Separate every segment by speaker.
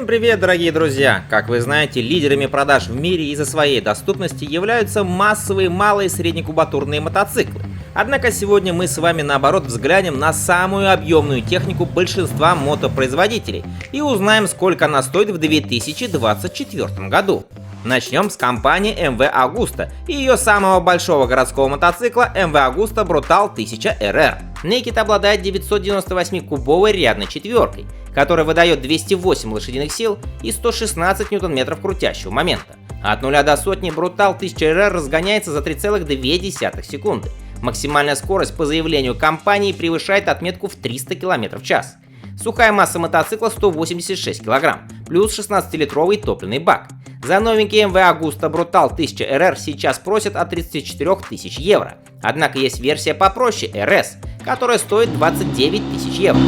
Speaker 1: Всем привет, дорогие друзья! Как вы знаете, лидерами продаж в мире из-за своей доступности являются массовые малые и среднекубатурные мотоциклы. Однако сегодня мы с вами наоборот взглянем на самую объемную технику большинства мотопроизводителей и узнаем, сколько она стоит в 2024 году. Начнем с компании MV Agusta и ее самого большого городского мотоцикла MV Agusta Brutal 1000 RR. Naked обладает 998-кубовой рядной четверкой, которая выдает 208 лошадиных сил и 116 ньютон-метров крутящего момента. От 0 до сотни Brutal 1000 RR разгоняется за 3,2 секунды. Максимальная скорость по заявлению компании превышает отметку в 300 км в час. Сухая масса мотоцикла 186 кг, плюс 16-литровый топливный бак. За новенький MV Agusta Brutal 1000 RR сейчас просят от 34 тысяч евро. Однако есть версия попроще RS, которая стоит 29 тысяч евро.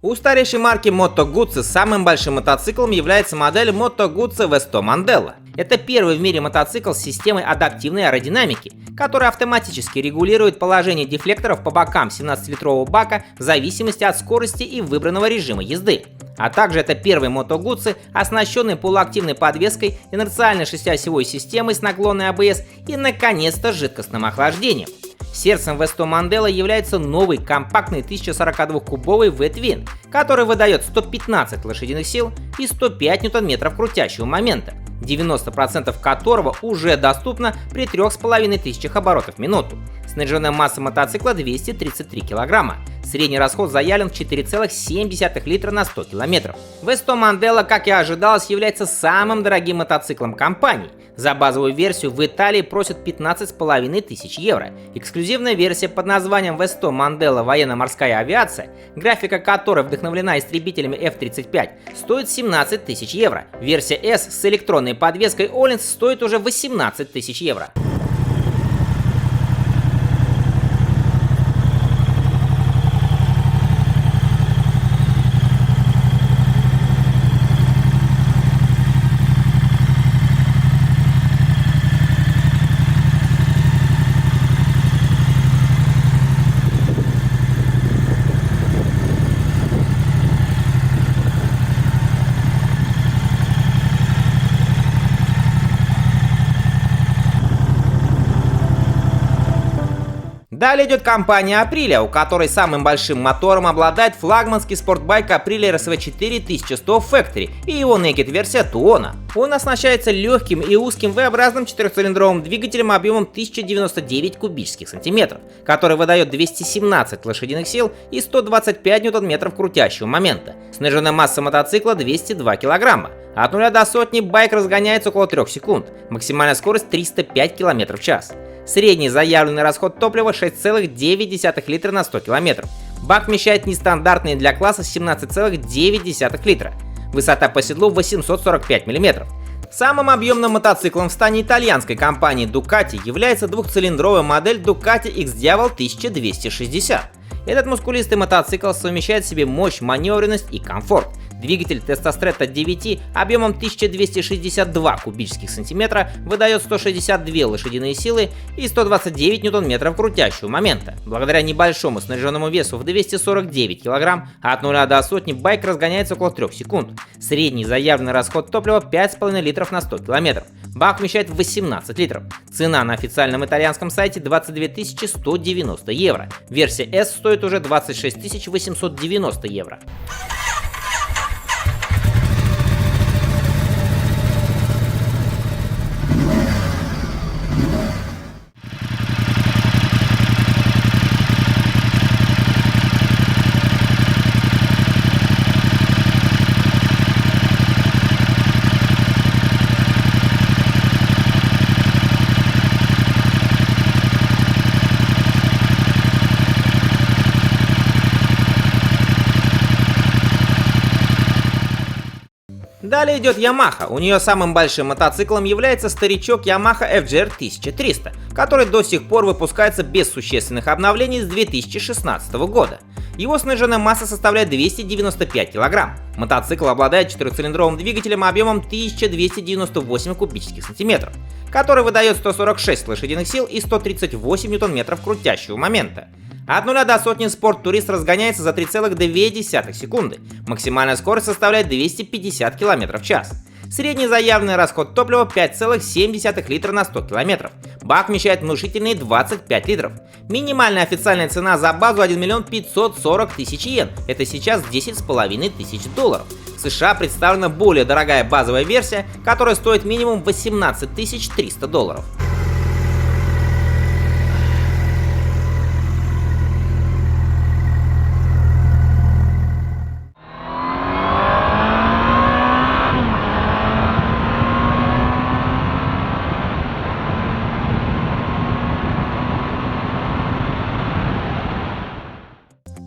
Speaker 1: У старейшей марки Moto Guzzi самым большим мотоциклом является модель Moto Guzzi V100 Mandela. Это первый в мире мотоцикл с системой адаптивной аэродинамики, которая автоматически регулирует положение дефлекторов по бокам 17-литрового бака в зависимости от скорости и выбранного режима езды. А также это первый Moto Guzzi, оснащенный полуактивной подвеской, инерциальной шестиосевой системой с наклонной АБС и, наконец-то, жидкостным охлаждением. Сердцем V100 Mandela является новый компактный 1042-кубовый V-Twin, который выдает 115 лошадиных сил и 105 ньютон-метров крутящего момента, 90% которого уже доступно при 3500 оборотов в минуту. Снаряженная масса мотоцикла 233 кг. Средний расход заявлен в 4,7 литра на 100 км. V100 Mandela, как и ожидалось, является самым дорогим мотоциклом компании. За базовую версию в Италии просят 15 500 евро. Эксклюзивная версия под названием V100 Mandela военно-морская авиация, графика которой вдохновлена истребителями F-35, стоит 17 тысяч евро. Версия S с электронной подвеской Öhlins стоит уже 18 тысяч евро. Далее идет компания Aprilia, у которой самым большим мотором обладает флагманский спортбайк Aprilia RSV4 1100 Factory и его Naked версия Tuono. Он оснащается легким и узким V-образным четырехцилиндровым двигателем объемом 1099 кубических сантиметров, который выдает 217 лошадиных сил и 125 ньютон-метров крутящего момента. Снаряженная масса мотоцикла 202 кг. От 0 до сотни байк разгоняется около 3 секунд, максимальная скорость 305 км в час. Средний заявленный расход топлива 6,9 литра на 100 км. Бак вмещает нестандартные для класса 17,9 литра. Высота по седлу 845 мм. Самым объемным мотоциклом в стане итальянской компании Ducati является двухцилиндровая модель Ducati X-Diavel 1260. Этот мускулистый мотоцикл совмещает в себе мощь, маневренность и комфорт. Двигатель Testostretto 9 объемом 1262 кубических сантиметра выдает 162 лошадиные силы и 129 ньютон-метров крутящего момента. Благодаря небольшому снаряженному весу в 249 кг от 0 до сотни байк разгоняется около 3 секунд. Средний заявленный расход топлива 5,5 литров на 100 км. Бак вмещает 18 литров. Цена на официальном итальянском сайте 22 190 евро. Версия S стоит уже 26 890 евро. Далее идет Yamaha. У нее самым большим мотоциклом является старичок Yamaha FGR 1300, который до сих пор выпускается без существенных обновлений с 2016 года. Его сниженная масса составляет 295 кг. Мотоцикл обладает четырехцилиндровым двигателем объемом 1298 кубических сантиметров, который выдает 146 лошадиных сил и 138 ньютон-метров крутящего момента. От 0 до сотни Sport Tourist разгоняется за 3,2 секунды. Максимальная скорость составляет 250 км в час. Средний заявленный расход топлива 5,7 литра на 100 км. Бак вмещает внушительные 25 литров. Минимальная официальная цена за базу 1 540 000 йен. Это сейчас 10,5 тысяч долларов. В США представлена более дорогая базовая версия, которая стоит минимум 18 300 долларов.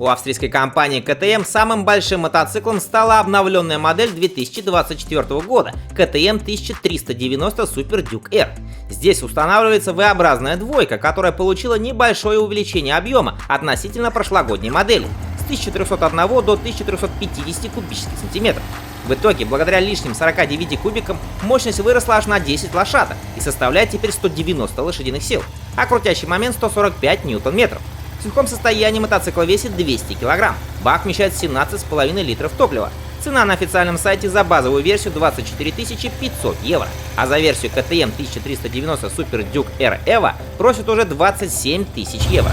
Speaker 1: У австрийской компании KTM самым большим мотоциклом стала обновленная модель 2024 года KTM 1390 Super Duke R. Здесь устанавливается V-образная двойка, которая получила небольшое увеличение объема относительно прошлогодней модели с 1301 до 1350 кубических сантиметров. В итоге, благодаря лишним 49 кубикам, мощность выросла аж на 10 лошадок и составляет теперь 190 лошадиных сил, а крутящий момент 145 ньютон-метров. В сухом состоянии мотоцикл весит 200 кг. Бак вмещает 17,5 литров топлива. Цена на официальном сайте за базовую версию 24 500 евро, а за версию KTM 1390 Super Duke R Evo просят уже 27 000 евро.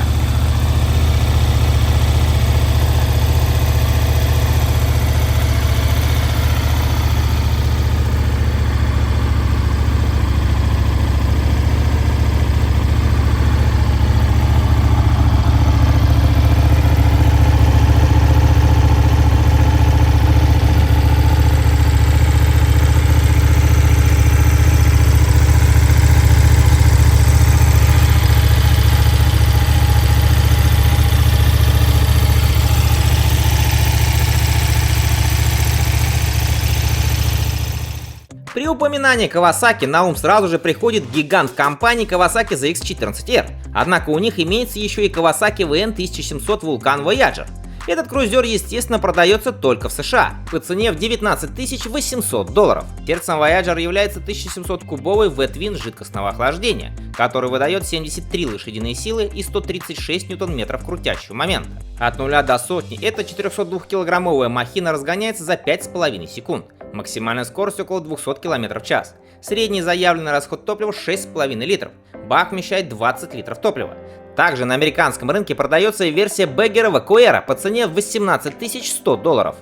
Speaker 1: При упоминании Kawasaki на ум сразу же приходит гигант компании Kawasaki ZX-14R. Однако у них имеется еще и Kawasaki VN1700 Vulcan Voyager. Этот крузер, естественно, продается только в США по цене в 19 800 долларов. Сердцем Voyager является 1700-кубовый V-Twin жидкостного охлаждения, который выдает 73 лошадиные силы и 136 ньютон-метров крутящего момента. От 0 до сотни эта 402-килограммовая махина разгоняется за 5,5 секунд. Максимальная скорость около 200 км в час. Средний заявленный расход топлива 6,5 литров. Бак вмещает 20 литров топлива. Также на американском рынке продается и версия Беггера Куэра по цене в 18 100 долларов.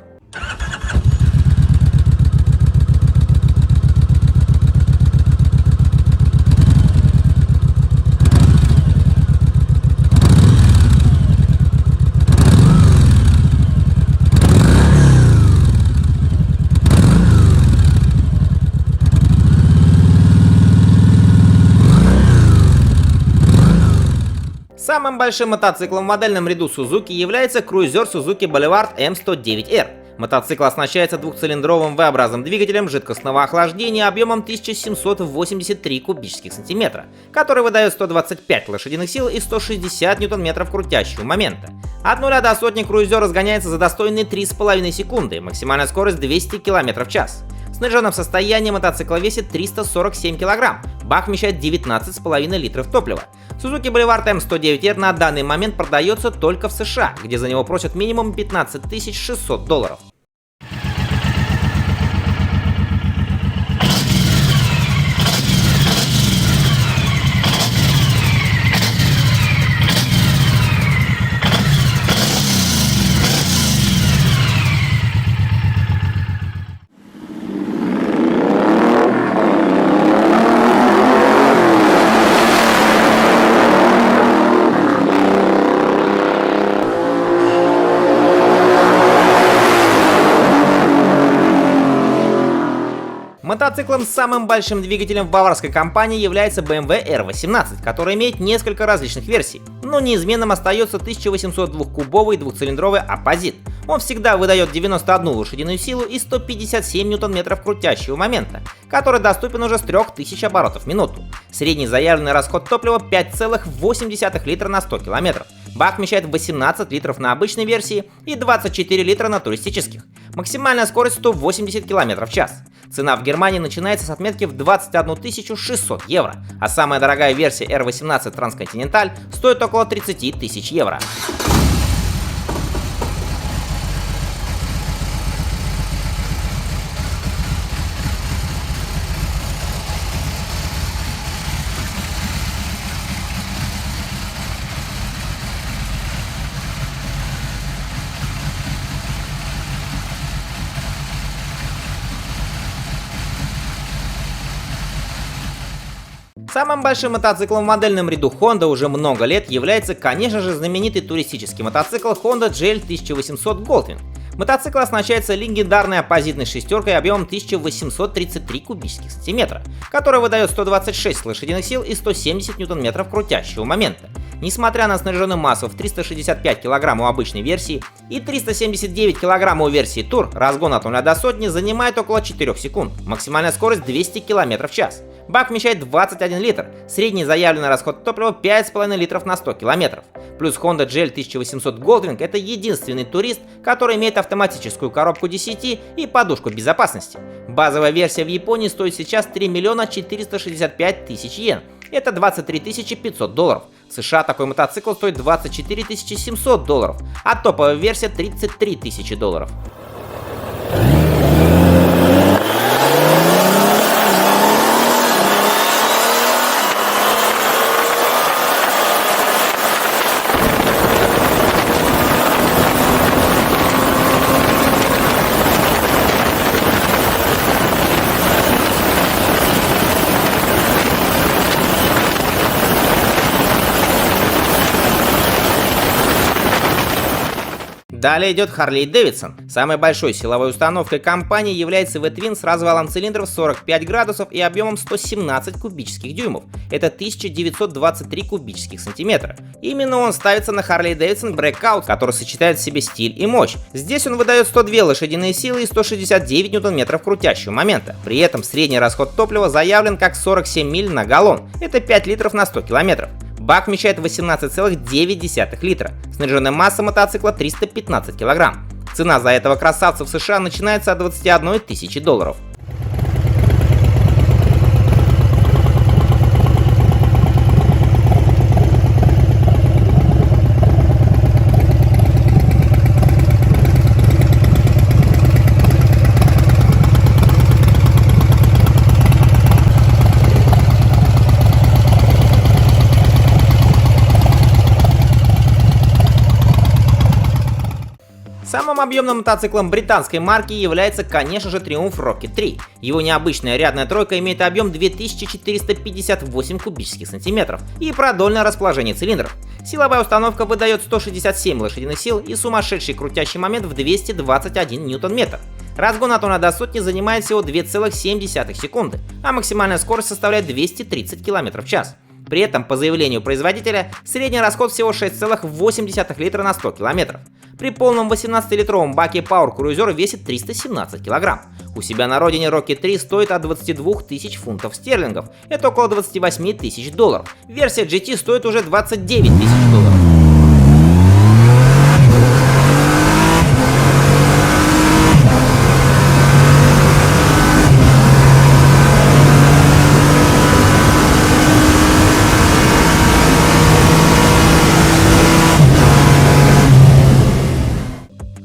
Speaker 1: Самым большим мотоциклом в модельном ряду Suzuki является крузер Suzuki Boulevard M109R. Мотоцикл оснащается двухцилиндровым V-образным двигателем жидкостного охлаждения объемом 1783 кубических сантиметра, который выдает 125 лошадиных сил и 160 ньютон-метров крутящего момента. От 0 до сотни крузер разгоняется за достойные 3,5 секунды, максимальная скорость 200 км в час. В сниженном состоянии мотоцикл весит 347 кг, бак вмещает 19,5 литров топлива. Suzuki Boulevard M109R на данный момент продается только в США, где за него просят минимум 15 600 долларов. Мотоциклом с самым большим двигателем в баварской компании является BMW R18, который имеет несколько различных версий, но неизменным остается 1802-кубовый двухцилиндровый оппозит. Он всегда выдает 91 лошадиную силу и 157 ньютон-метров крутящего момента, который доступен уже с 3000 оборотов в минуту. Средний заявленный расход топлива 5,8 литра на 100 километров. Бак вмещает 18 литров на обычной версии и 24 литра на туристических. Максимальная скорость 180 км в час. Цена в Германии начинается с отметки в 21 600 евро, а самая дорогая версия R18 Transcontinental стоит около 30 тысяч евро. Самым большим мотоциклом в модельном ряду Honda уже много лет является, конечно же, знаменитый туристический мотоцикл Honda GL 1800 Goldwing. Мотоцикл оснащается легендарной оппозитной шестеркой объемом 1833 кубических сантиметра, которая выдает 126 лошадиных сил и 170 ньютон-метров крутящего момента. Несмотря на снаряженную массу в 365 кг у обычной версии и 379 кг у версии Tour, разгон от 0 до сотни занимает около 4 секунд, максимальная скорость 200 км в час. Бак вмещает 21 литр, средний заявленный расход топлива 5,5 литров на 100 км. Плюс Honda GL 1800 Goldwing — это единственный турист, который имеет автоматическую коробку DCT и подушку безопасности. Базовая версия в Японии стоит сейчас 3 465 000 йен, это 23 500 долларов. В США такой мотоцикл стоит 24 700 долларов, а топовая версия 33 000 долларов. Далее идет Harley Davidson. Самой большой силовой установкой компании является V-Twin с развалом цилиндров 45 градусов и объемом 117 кубических дюймов. Это 1923 кубических сантиметра. Именно он ставится на Harley Davidson Breakout, который сочетает в себе стиль и мощь. Здесь он выдает 102 лошадиные силы и 169 ньютон-метров крутящего момента. При этом средний расход топлива заявлен как 47 миль на галлон. Это 5 литров на 100 километров. Бак вмещает 18,9 литра. Снаряженная масса мотоцикла 315 кг. Цена за этого красавца в США начинается от 21 тысячи долларов. Самым объемным мотоциклом британской марки является, конечно же, Triumph Rocket 3. Его необычная рядная тройка имеет объем 2458 кубических сантиметров и продольное расположение цилиндров. Силовая установка выдает 167 лошадиных сил и сумасшедший крутящий момент в 221 ньютон-метр. Разгон от 0 до сотни занимает всего 2,7 секунды, а максимальная скорость составляет 230 км в час. При этом, по заявлению производителя, средний расход всего 6,8 литра на 100 км. При полном 18-литровом баке Power Cruiser весит 317 кг. У себя на родине Rocket 3 стоит от 22 тысяч фунтов стерлингов, это около 28 тысяч долларов. Версия GT стоит уже 29 тысяч долларов.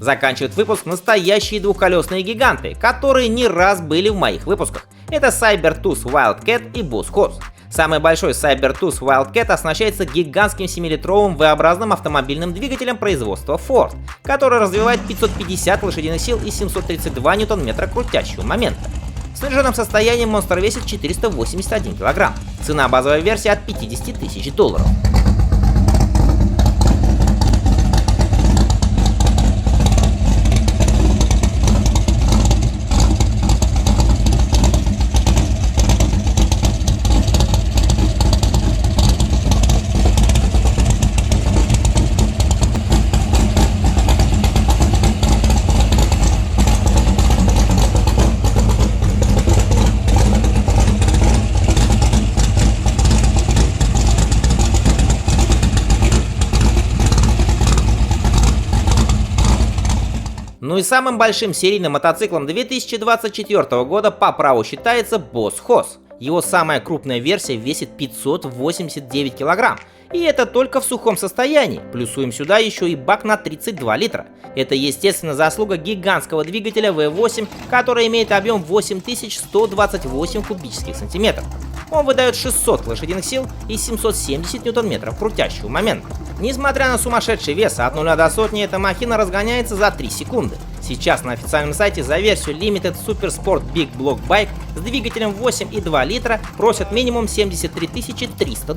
Speaker 1: Заканчивают выпуск настоящие двухколесные гиганты, которые не раз были в моих выпусках. Это Sabertooth Wildcat и Boss Hoss. Самый большой Sabertooth Wildcat оснащается гигантским 7-литровым V-образным автомобильным двигателем производства Ford, который развивает 550 лошадиных сил и 732 ньютон-метра крутящего момента. В снаряженном состоянии монстр весит 481 кг. Цена базовой версии от 50 тысяч долларов. Ну и самым большим серийным мотоциклом 2024 года по праву считается Boss Hoss. Его самая крупная версия весит 589 килограмм. И это только в сухом состоянии. Плюсуем сюда еще и бак на 32 литра. Это, естественно, заслуга гигантского двигателя V8, который имеет объем 8128 кубических сантиметров. Он выдает 600 лошадиных сил и 770 ньютон-метров крутящего момента. Несмотря на сумасшедший вес, от 0 до сотни эта махина разгоняется за 3 секунды. Сейчас на официальном сайте за версию Limited Super Sport Big Block Bike с двигателем 8,2 литра просят минимум $73 300.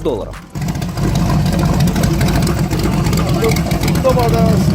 Speaker 2: Добавляю.